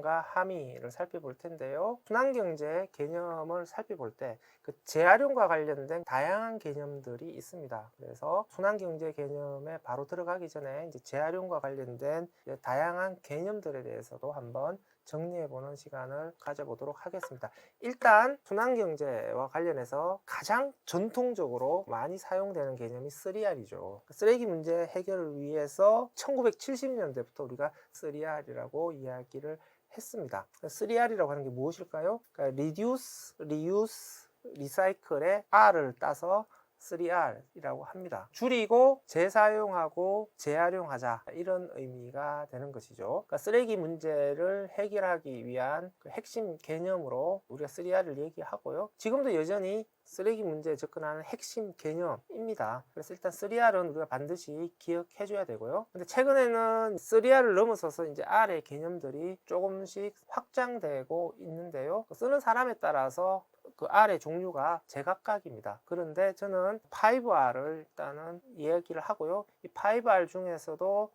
재활용과 함의를 살펴볼 텐데요. 순환경제 개념을 살펴볼 때 그 재활용과 관련된 다양한 개념들이 있습니다. 그래서 순환경제 개념에 바로 들어가기 전에 이제 재활용과 관련된 다양한 개념들에 대해서도 한번 정리해보는 시간을 가져보도록 하겠습니다. 일단 순환경제와 관련해서 가장 전통적으로 많이 사용되는 개념이 3R이죠. 쓰레기 문제 해결을 위해서 1970년대부터 우리가 3R이라고 이야기를 했습니다. 3R이라고 하는 게 무엇일까요? 그러니까 Reduce, Reuse, Recycle의 R을 따서 3R이라고 합니다. 줄이고 재사용하고 재활용하자, 이런 의미가 되는 것이죠. 그러니까 쓰레기 문제를 해결하기 위한 그 핵심 개념으로 우리가 3R을 얘기하고요. 지금도 여전히 쓰레기 문제에 접근하는 핵심 개념입니다. 그래서 일단 3R은 우리가 반드시 기억해 줘야 되고요. 근데 최근에는 3R을 넘어서서 이제 R의 개념들이 조금씩 확장되고 있는데요. 쓰는 사람에 따라서 그 R의 종류가 제각각입니다. 그런데 저는 5R을 일단은 이야기를 하고요. 이 5R 중에서도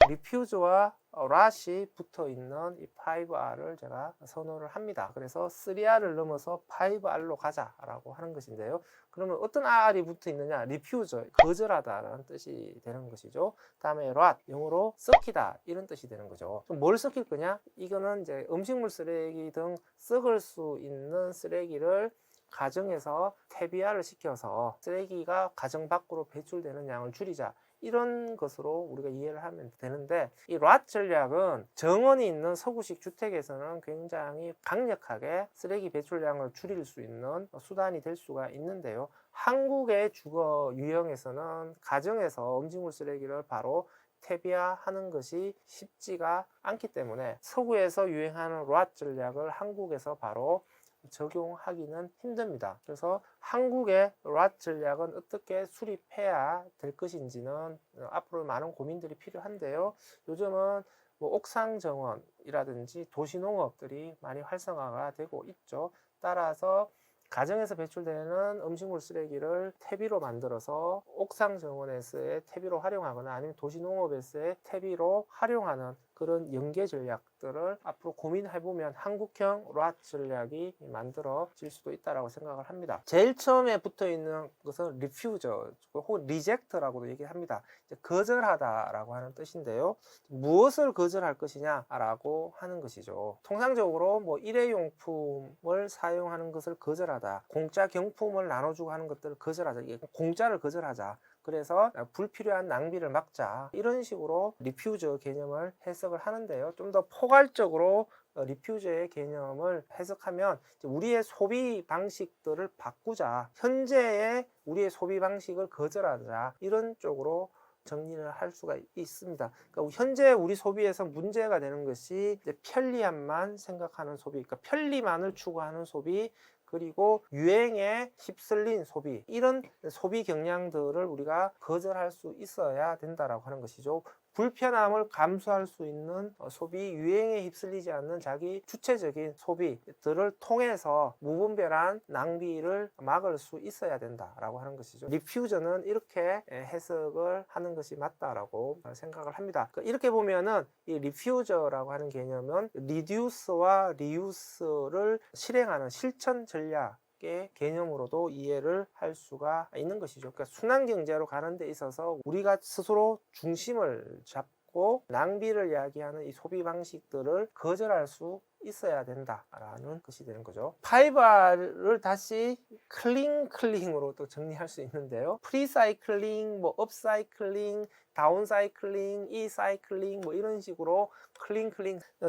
리퓨즈와 랏이 붙어 있는 이 5R을 제가 선호를 합니다. 그래서 3R을 넘어서 5R로 가자라고 하는 것인데요. 그러면 어떤 R이 붙어 있느냐? 리퓨즈, 거절하다라는 뜻이 되는 것이죠. 다음에 랏, 영어로 썩히다, 이런 뜻이 되는 거죠. 그럼 뭘 썩힐 거냐? 이거는 이제 음식물 쓰레기 등 썩을 수 있는 쓰레기를 가정에서 퇴비화를 시켜서 쓰레기가 가정 밖으로 배출되는 양을 줄이자, 이런 것으로 우리가 이해를 하면 되는데, 이 랏 전략은 정원이 있는 서구식 주택에서는 굉장히 강력하게 쓰레기 배출량을 줄일 수 있는 수단이 될 수가 있는데요. 한국의 주거 유형에서는 가정에서 음식물 쓰레기를 바로 퇴비화하는 것이 쉽지가 않기 때문에 서구에서 유행하는 랏 전략을 한국에서 바로 적용하기는 힘듭니다. 그래서 한국의 랏 전략은 어떻게 수립해야 될 것인지는 앞으로 많은 고민들이 필요한데요. 요즘은 뭐 옥상 정원이라든지 도시농업들이 많이 활성화가 되고 있죠. 따라서 가정에서 배출되는 음식물 쓰레기를 퇴비로 만들어서 옥상 정원에서의 퇴비로 활용하거나 아니면 도시농업에서의 퇴비로 활용하는 그런 연계 전략들을 앞으로 고민해보면 한국형 랏 전략이 만들어질 수도 있다고 생각을 합니다. 제일 처음에 붙어있는 것은 리퓨저 혹은 리젝트라고도 얘기합니다. 거절하다라고 하는 뜻인데요. 무엇을 거절할 것이냐라고 하는 것이죠. 통상적으로 뭐 일회용품을 사용하는 것을 거절하다, 공짜 경품을 나눠주고 하는 것들을 거절하자, 공짜를 거절하자, 그래서 불필요한 낭비를 막자, 이런 식으로 리퓨저 개념을 해석을 하는데요. 좀 더 포괄적으로 리퓨저의 개념을 해석하면 우리의 소비 방식들을 바꾸자, 현재의 우리의 소비 방식을 거절하자, 이런 쪽으로 정리를 할 수가 있습니다. 그러니까 현재 우리 소비에서 문제가 되는 것이 이제 편리함만 생각하는 소비, 그러니까 편리만을 추구하는 소비, 그리고 유행에 휩쓸린 소비, 이런 소비 경향들을 우리가 거절할 수 있어야 된다라고 하는 것이죠. 불편함을 감수할 수 있는 소비, 유행에 휩쓸리지 않는 자기 주체적인 소비들을 통해서 무분별한 낭비를 막을 수 있어야 된다라고 하는 것이죠. 리퓨저는 이렇게 해석을 하는 것이 맞다라고 생각을 합니다. 이렇게 보면은 이 리퓨저라고 하는 개념은 리듀스와 리유스를 실행하는 실천 전략의 개념으로도 이해를 할 수가 있는 것이죠. 그러니까 순환경제로 가는 데 있어서 우리가 스스로 중심을 잡고 낭비를 이야기하는 이 소비 방식들을 거절할 수 있어야 된다라는 것이 되는 거죠. 5R을 다시 클링으로 또 정리할 수 있는데요. 프리사이클링, 뭐 업사이클링, 다운사이클링, 이사이클링, 뭐 이런 식으로 클링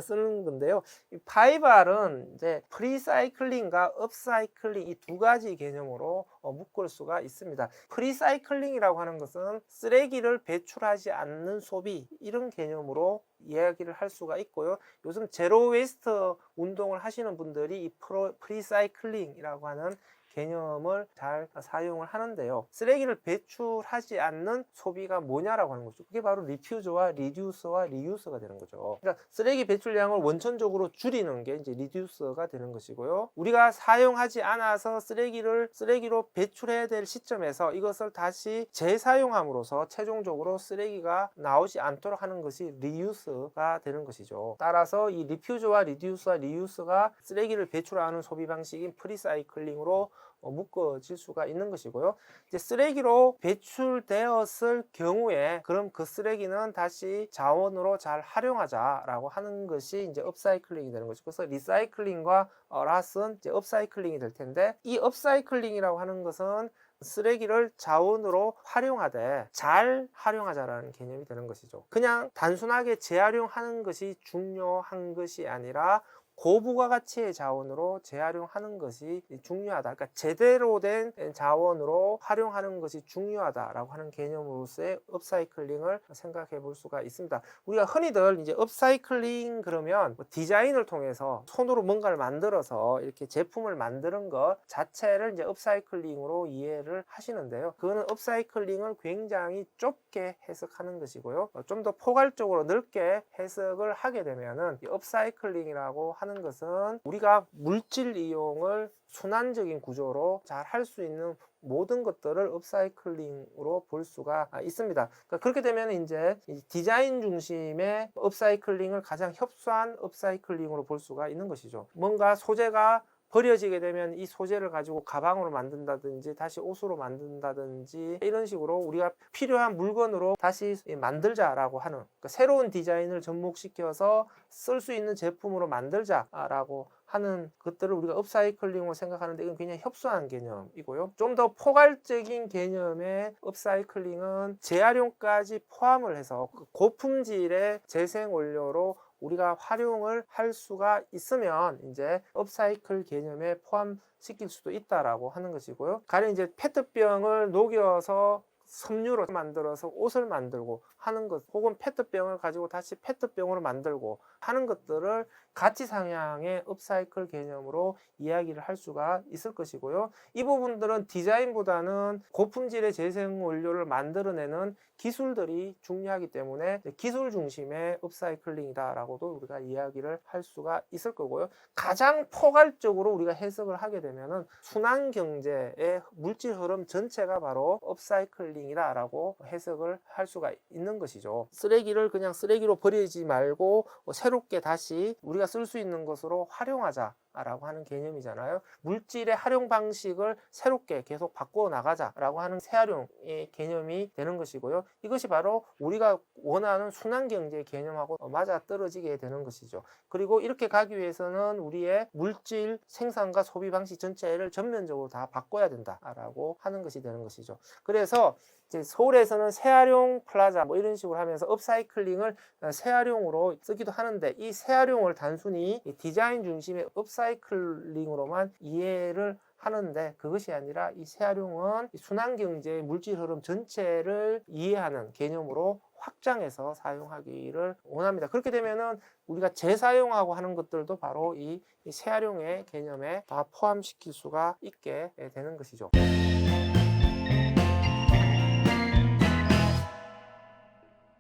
쓰는 건데요. 이 5R은 이제 프리사이클링과 업사이클링, 이 두 가지 개념으로 묶을 수가 있습니다. 프리사이클링이라고 하는 것은 쓰레기를 배출하지 않는 소비, 이런 개념으로 이야기를 할 수가 있고요. 요즘 제로 웨이스트 운동을 하시는 분들이 이 프리사이클링이라고 하는 개념을 잘 사용을 하는데요. 쓰레기를 배출하지 않는 소비가 뭐냐라고 하는 거죠. 그게 바로 리퓨저와 리듀스와 리유스가 되는 거죠. 그러니까 쓰레기 배출량을 원천적으로 줄이는 게 이제 리듀스가 되는 것이고요. 우리가 사용하지 않아서 쓰레기로 배출해야 될 시점에서 이것을 다시 재사용함으로써 최종적으로 쓰레기가 나오지 않도록 하는 것이 리유스가 되는 것이죠. 따라서 이 리퓨저와 리듀스와 리유스가 쓰레기를 배출하는 소비 방식인 프리사이클링으로 묶어질 수가 있는 것이고요. 이제 쓰레기로 배출되었을 경우에 그럼 그 쓰레기는 다시 자원으로 잘 활용하자라고 하는 것이 이제 업사이클링이 되는 거죠. 그래서 리사이클링과 랏은 이제 업사이클링이 될 텐데, 이 업사이클링이라고 하는 것은 쓰레기를 자원으로 활용하되 잘 활용하자라는 개념이 되는 것이죠. 그냥 단순하게 재활용하는 것이 중요한 것이 아니라 고부가가치의 자원으로 재활용하는 것이 중요하다. 그러니까 제대로 된 자원으로 활용하는 것이 중요하다라고 하는 개념으로서의 업사이클링을 생각해 볼 수가 있습니다. 우리가 흔히들 이제 업사이클링 그러면 디자인을 통해서 손으로 뭔가를 만들어서 이렇게 제품을 만드는 것 자체를 이제 업사이클링으로 이해를 하시는데요. 그거는 업사이클링을 굉장히 좁게 해석하는 것이고요. 좀 더 포괄적으로 넓게 해석을 하게 되면은 이 업사이클링이라고 하는 것은 우리가 물질 이용을 순환적인 구조로 잘 할 수 있는 모든 것들을 업사이클링으로 볼 수가 있습니다. 그러니까 그렇게 되면 이제 디자인 중심의 업사이클링을 가장 협소한 업사이클링으로 볼 수가 있는 것이죠. 뭔가 소재가 버려지게 되면 이 소재를 가지고 가방으로 만든다든지 다시 옷으로 만든다든지 이런 식으로 우리가 필요한 물건으로 다시 만들자라고 하는, 그러니까 새로운 디자인을 접목시켜서 쓸 수 있는 제품으로 만들자라고 하는 것들을 우리가 업사이클링으로 생각하는데 이건 굉장히 협소한 개념이고요. 좀 더 포괄적인 개념의 업사이클링은 재활용까지 포함을 해서 고품질의 재생 원료로 우리가 활용을 할 수가 있으면 이제 업사이클 개념에 포함시킬 수도 있다라고 하는 것이고요. 가령 이제 페트병을 녹여서 섬유로 만들어서 옷을 만들고 하는 것, 혹은 페트병을 가지고 다시 페트병으로 만들고 하는 것들을 가치 상향의 업사이클 개념으로 이야기를 할 수가 있을 것이고요. 이 부분들은 디자인보다는 고품질의 재생 원료를 만들어내는 기술들이 중요하기 때문에 기술 중심의 업사이클링이다라고도 우리가 이야기를 할 수가 있을 거고요. 가장 포괄적으로 우리가 해석을 하게 되면은 순환 경제의 물질 흐름 전체가 바로 업사이클링이다라고 해석을 할 수가 있는 것이죠. 쓰레기를 그냥 쓰레기로 버리지 말고 새롭게 다시 우리가 쓸 수 있는 것으로 활용하자 라고 하는 개념이잖아요. 물질의 활용 방식을 새롭게 계속 바꿔 나가자라고 하는 재활용의 개념이 되는 것이고요. 이것이 바로 우리가 원하는 순환경제 개념하고 맞아떨어지게 되는 것이죠. 그리고 이렇게 가기 위해서는 우리의 물질 생산과 소비 방식 전체를 전면적으로 다 바꿔야 된다라고 하는 것이 되는 것이죠. 그래서 이제 서울에서는 재활용 플라자 뭐 이런 식으로 하면서 업사이클링을 재활용으로 쓰기도 하는데, 이 재활용을 단순히 디자인 중심의 업사이클링으로만 이해를 하는데 그것이 아니라 이 재활용은 순환경제의 물질 흐름 전체를 이해하는 개념으로 확장해서 사용하기를 원합니다. 그렇게 되면은 우리가 재사용하고 하는 것들도 바로 이 재활용의 개념에 다 포함시킬 수가 있게 되는 것이죠.